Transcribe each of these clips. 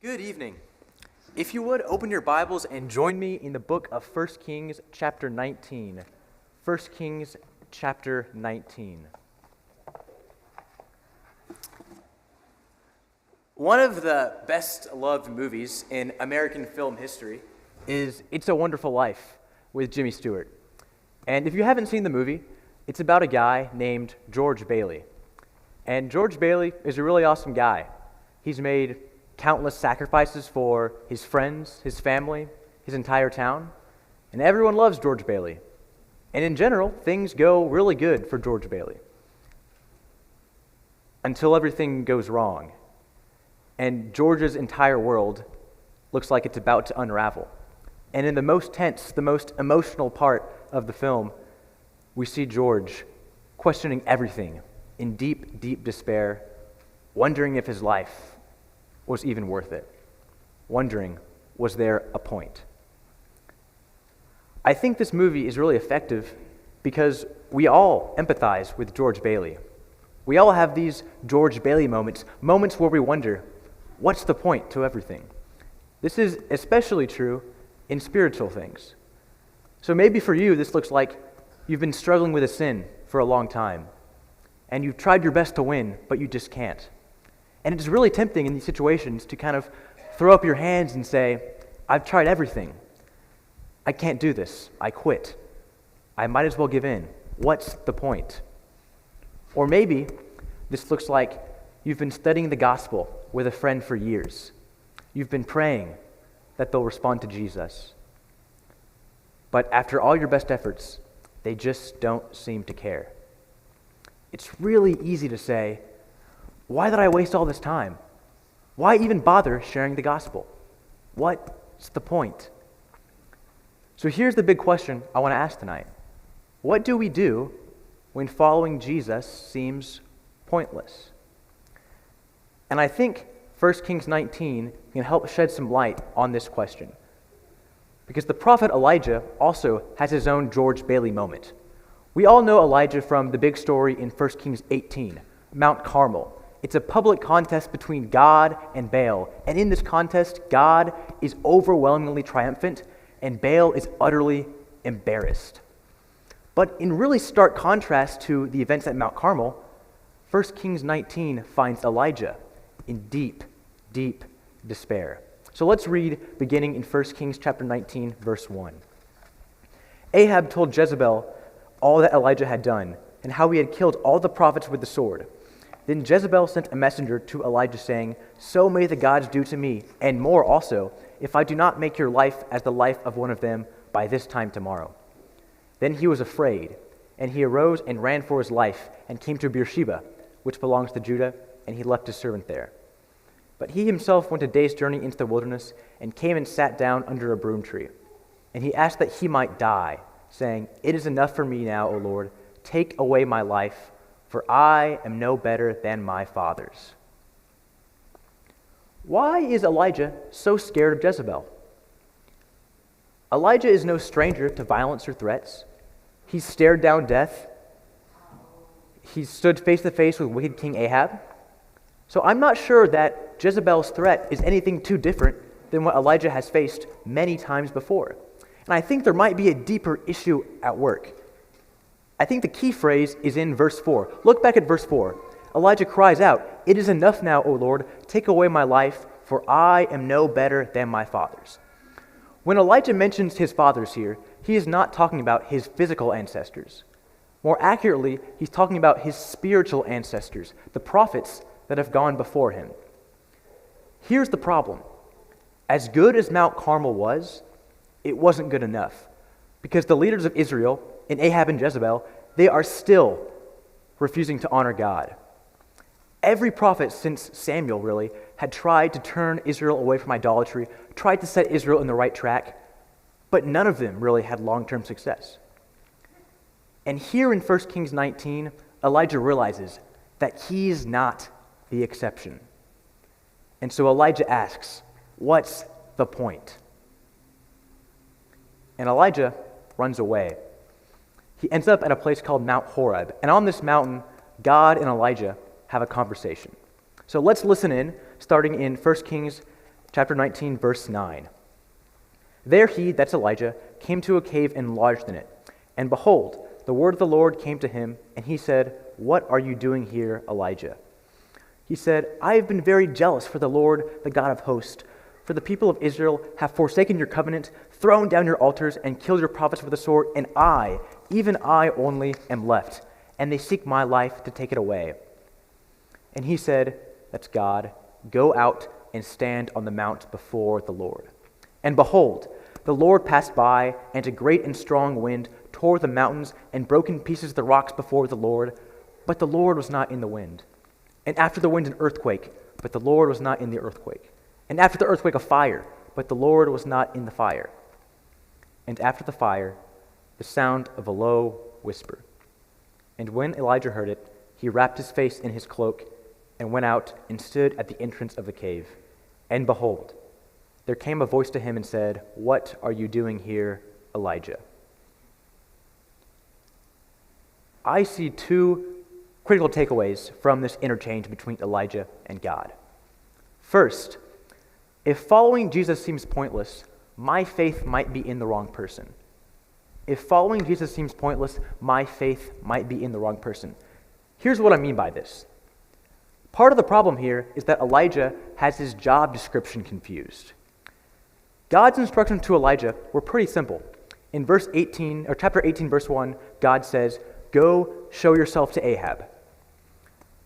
Good evening. If you would, open your Bibles and join me in the book of 1 Kings chapter 19. 1 Kings chapter 19. One of the best-loved movies in American film history is It's a Wonderful Life with Jimmy Stewart. And if you haven't seen the movie, it's about a guy named George Bailey. And George Bailey is a really awesome guy. He's made countless sacrifices for his friends, his family, his entire town, and everyone loves George Bailey. And in general, things go really good for George Bailey until everything goes wrong, and George's entire world looks like it's about to unravel. And in the most tense, the most emotional part of the film, we see George questioning everything in deep, deep despair, wondering if his life was even worth it, wondering, was there a point? I think this movie is really effective because we all empathize with George Bailey. We all have these George Bailey moments where we wonder, what's the point to everything? This is especially true in spiritual things. So maybe for you, this looks like you've been struggling with a sin for a long time, and you've tried your best to win, but you just can't. And it's really tempting in these situations to kind of throw up your hands and say, I've tried everything. I can't do this. I quit. I might as well give in. What's the point? Or maybe this looks like you've been studying the gospel with a friend for years. You've been praying that they'll respond to Jesus. But after all your best efforts, they just don't seem to care. It's really easy to say, why did I waste all this time? Why even bother sharing the gospel? What's the point? So here's the big question I want to ask tonight. What do we do when following Jesus seems pointless? And I think 1 Kings 19 can help shed some light on this question. Because the prophet Elijah also has his own George Bailey moment. We all know Elijah from the big story in 1 Kings 18, Mount Carmel. It's a public contest between God and Baal. And in this contest, God is overwhelmingly triumphant, and Baal is utterly embarrassed. But in really stark contrast to the events at Mount Carmel, 1 Kings 19 finds Elijah in deep, deep despair. So let's read beginning in 1 Kings chapter 19, verse 1. Ahab told Jezebel all that Elijah had done, and how he had killed all the prophets with the sword. Then Jezebel sent a messenger to Elijah, saying, So may the gods do to me, and more also, if I do not make your life as the life of one of them by this time tomorrow. Then he was afraid, and he arose and ran for his life, and came to Beersheba, which belongs to Judah, and he left his servant there. But he himself went a day's journey into the wilderness, and came and sat down under a broom tree. And he asked that he might die, saying, It is enough for me now, O Lord, take away my life, for I am no better than my fathers. Why is Elijah so scared of Jezebel? Elijah is no stranger to violence or threats. He's stared down death. He's stood face to face with wicked King Ahab. So I'm not sure that Jezebel's threat is anything too different than what Elijah has faced many times before. And I think there might be a deeper issue at work. I think the key phrase is in verse 4. Look back at verse 4. Elijah cries out, It is enough now, O Lord, take away my life, for I am no better than my fathers. When Elijah mentions his fathers here, he is not talking about his physical ancestors. More accurately, he's talking about his spiritual ancestors, the prophets that have gone before him. Here's the problem. As good as Mount Carmel was, it wasn't good enough, because the leaders of Israel, in Ahab and Jezebel, they are still refusing to honor God. Every prophet since Samuel, really, had tried to turn Israel away from idolatry, tried to set Israel in the right track, but none of them really had long-term success. And here in 1 Kings 19, Elijah realizes that he's not the exception. And so Elijah asks, what's the point? And Elijah runs away. He ends up at a place called Mount Horeb. And on this mountain, God and Elijah have a conversation. So let's listen in, starting in 1 Kings chapter 19, verse 9. There he, that's Elijah, came to a cave and lodged in it. And behold, the word of the Lord came to him, and he said, What are you doing here, Elijah? He said, I have been very jealous for the Lord, the God of hosts. For the people of Israel have forsaken your covenant, thrown down your altars, and killed your prophets with the sword, and I, even I only, am left, and they seek my life to take it away. And he said, that's God, go out and stand on the mount before the Lord. And behold, the Lord passed by, and a great and strong wind tore the mountains and broke in pieces the rocks before the Lord, but the Lord was not in the wind. And after the wind an earthquake, but the Lord was not in the earthquake. And after the earthquake a fire, but the Lord was not in the fire. And after the fire, the sound of a low whisper. And when Elijah heard it, he wrapped his face in his cloak and went out and stood at the entrance of the cave. And behold, there came a voice to him and said, What are you doing here, Elijah? I see two critical takeaways from this interchange between Elijah and God. First, if following Jesus seems pointless, my faith might be in the wrong person. If following Jesus seems pointless, my faith might be in the wrong person. Here's what I mean by this. Part of the problem here is that Elijah has his job description confused. God's instructions to Elijah were pretty simple. In chapter 18, verse 1, God says, Go show yourself to Ahab.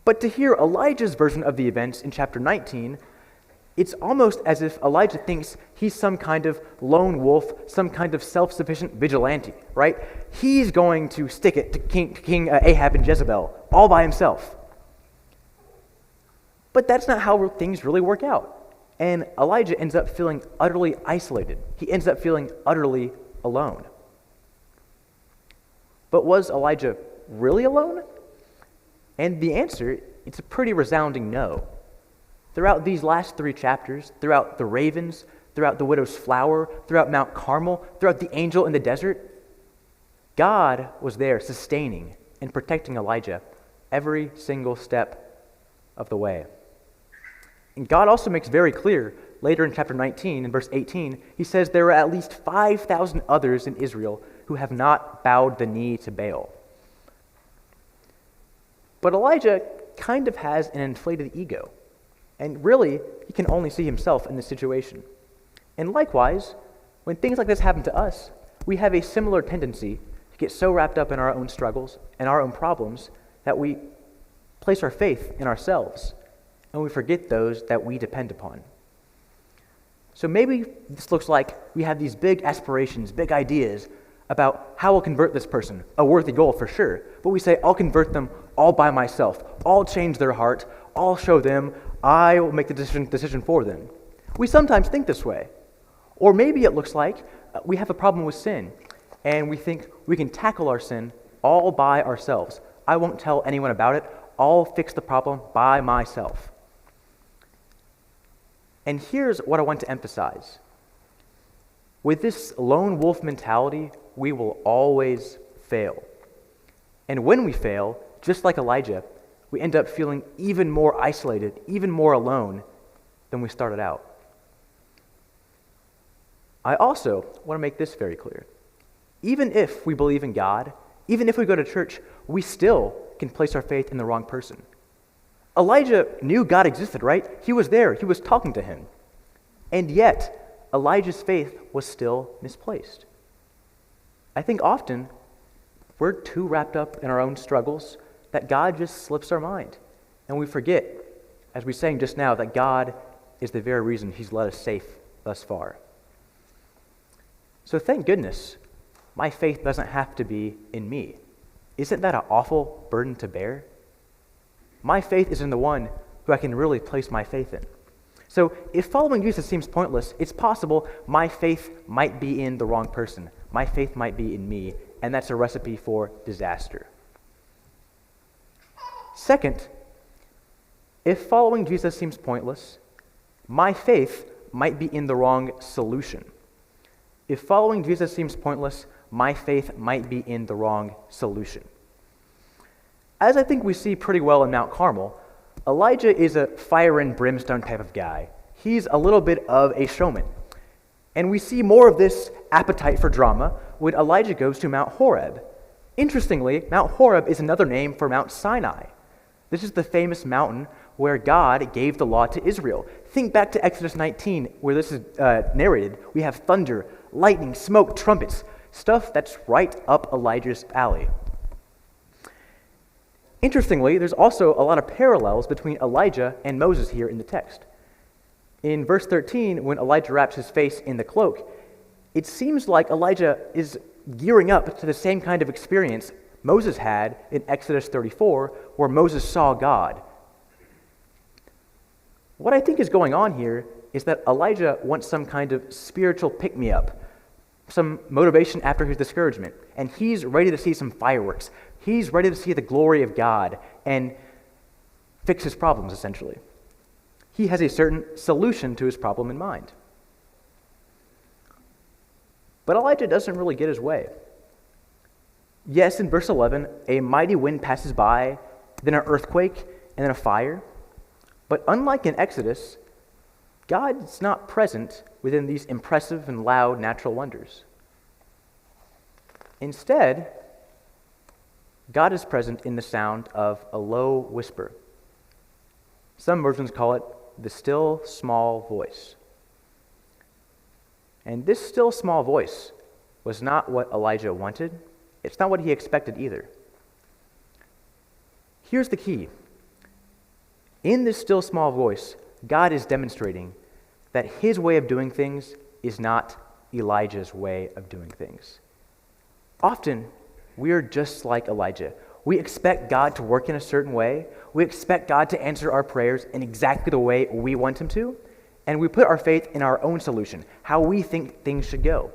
But to hear Elijah's version of the events in chapter 19, it's almost as if Elijah thinks he's some kind of lone wolf, some kind of self-sufficient vigilante, right? He's going to stick it to King Ahab and Jezebel all by himself. But that's not how things really work out. And Elijah ends up feeling utterly isolated. He ends up feeling utterly alone. But was Elijah really alone? And the answer, it's a pretty resounding no. Throughout these last 3 chapters, throughout the ravens, throughout the widow's flower, throughout Mount Carmel, throughout the angel in the desert, God was there sustaining and protecting Elijah every single step of the way. And God also makes very clear, later in chapter 19, in verse 18, he says there are at least 5,000 others in Israel who have not bowed the knee to Baal. But Elijah kind of has an inflated ego. And really, he can only see himself in this situation. And likewise, when things like this happen to us, we have a similar tendency to get so wrapped up in our own struggles and our own problems that we place our faith in ourselves, and we forget those that we depend upon. So maybe this looks like we have these big aspirations, big ideas about how we'll convert this person, a worthy goal for sure, but we say, I'll convert them all by myself. I'll change their heart. I'll show them. I will make the decision for them. We sometimes think this way. Or maybe it looks like we have a problem with sin, and we think we can tackle our sin all by ourselves. I won't tell anyone about it. I'll fix the problem by myself. And here's what I want to emphasize. With this lone wolf mentality, we will always fail. And when we fail, just like Elijah, we end up feeling even more isolated, even more alone than we started out. I also want to make this very clear. Even if we believe in God, even if we go to church, we still can place our faith in the wrong person. Elijah knew God existed, right? He was there. He was talking to him. And yet, Elijah's faith was still misplaced. I think often we're too wrapped up in our own struggles that God just slips our mind. And we forget, as we sang just now, that God is the very reason he's led us safe thus far. So thank goodness my faith doesn't have to be in me. Isn't that an awful burden to bear? My faith is in the one who I can really place my faith in. So if following Jesus seems pointless, it's possible my faith might be in the wrong person. My faith might be in me, and that's a recipe for disaster. Second, if following Jesus seems pointless, my faith might be in the wrong solution. If following Jesus seems pointless, my faith might be in the wrong solution. As I think we see pretty well in Mount Carmel, Elijah is a fire and brimstone type of guy. He's a little bit of a showman. And we see more of this appetite for drama when Elijah goes to Mount Horeb. Interestingly, Mount Horeb is another name for Mount Sinai. This is the famous mountain where God gave the law to Israel. Think back to Exodus 19, where this is narrated. We have thunder, lightning, smoke, trumpets, stuff that's right up Elijah's alley. Interestingly, there's also a lot of parallels between Elijah and Moses here in the text. In verse 13, when Elijah wraps his face in the cloak, it seems like Elijah is gearing up to the same kind of experience Moses had in Exodus 34, where Moses saw God. What I think is going on here is that Elijah wants some kind of spiritual pick-me-up, some motivation after his discouragement, and he's ready to see some fireworks. He's ready to see the glory of God and fix his problems, essentially. He has a certain solution to his problem in mind. But Elijah doesn't really get his way. Yes, in verse 11, a mighty wind passes by, then an earthquake, and then a fire. But unlike in Exodus, God's not present within these impressive and loud natural wonders. Instead, God is present in the sound of a low whisper. Some versions call it the still small voice. And this still small voice was not what Elijah wanted. It's not what he expected either. Here's the key. In this still small voice, God is demonstrating that his way of doing things is not Elijah's way of doing things. Often, we are just like Elijah. We expect God to work in a certain way. We expect God to answer our prayers in exactly the way we want him to. And we put our faith in our own solution, how we think things should go.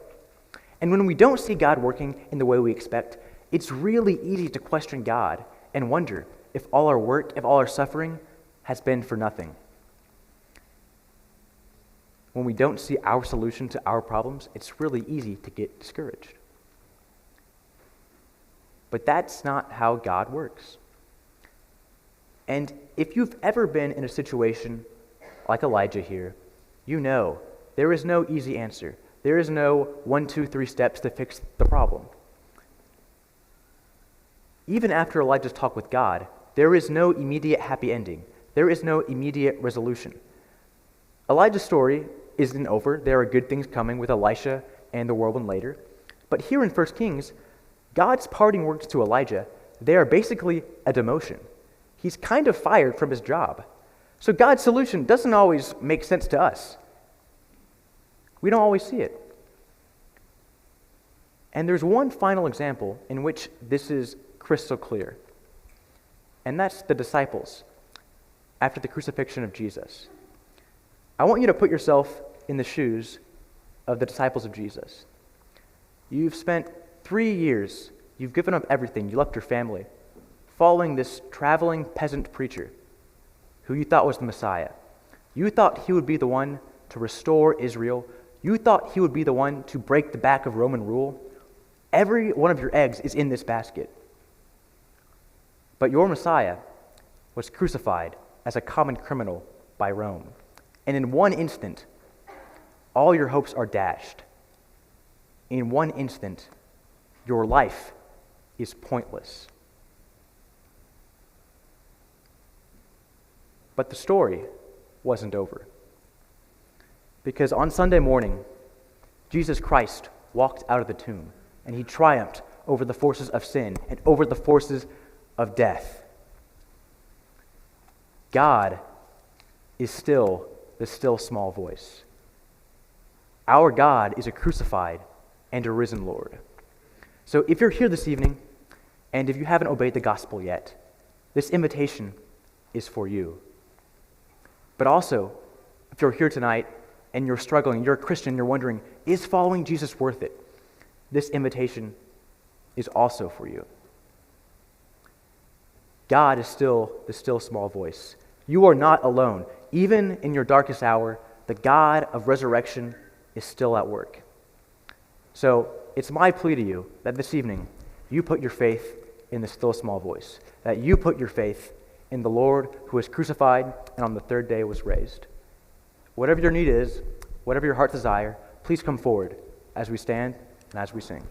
And when we don't see God working in the way we expect, it's really easy to question God and wonder if all our work, if all our suffering has been for nothing. When we don't see our solution to our problems, it's really easy to get discouraged. But that's not how God works. And if you've ever been in a situation like Elijah here, you know there is no easy answer. There is no 1, 2, 3 steps to fix the problem. Even after Elijah's talk with God, there is no immediate happy ending. There is no immediate resolution. Elijah's story isn't over. There are good things coming with Elisha and the whirlwind later. But here in 1 Kings, God's parting words to Elijah, they are basically a demotion. He's kind of fired from his job. So God's solution doesn't always make sense to us. We don't always see it. And there's one final example in which this is crystal clear. And that's the disciples after the crucifixion of Jesus. I want you to put yourself in the shoes of the disciples of Jesus. You've spent 3 years, you've given up everything, you left your family, following this traveling peasant preacher who you thought was the Messiah. You thought he would be the one to restore Israel. You thought he would be the one to break the back of Roman rule. Every one of your eggs is in this basket. But your Messiah was crucified as a common criminal by Rome. And in one instant, all your hopes are dashed. In one instant, your life is pointless. But the story wasn't over. Because on Sunday morning, Jesus Christ walked out of the tomb, and he triumphed over the forces of sin and over the forces of death. God is still the still small voice. Our God is a crucified and a risen Lord. So if you're here this evening, and if you haven't obeyed the gospel yet, this invitation is for you. But also, if you're here tonight and you're struggling, you're a Christian, you're wondering, is following Jesus worth it? This invitation is also for you. God is still the still small voice. You are not alone. Even in your darkest hour, the God of resurrection is still at work. So it's my plea to you that this evening you put your faith in the still small voice, that you put your faith in the Lord who was crucified and on the third day was raised. Whatever your need is, whatever your heart desire, please come forward as we stand and as we sing.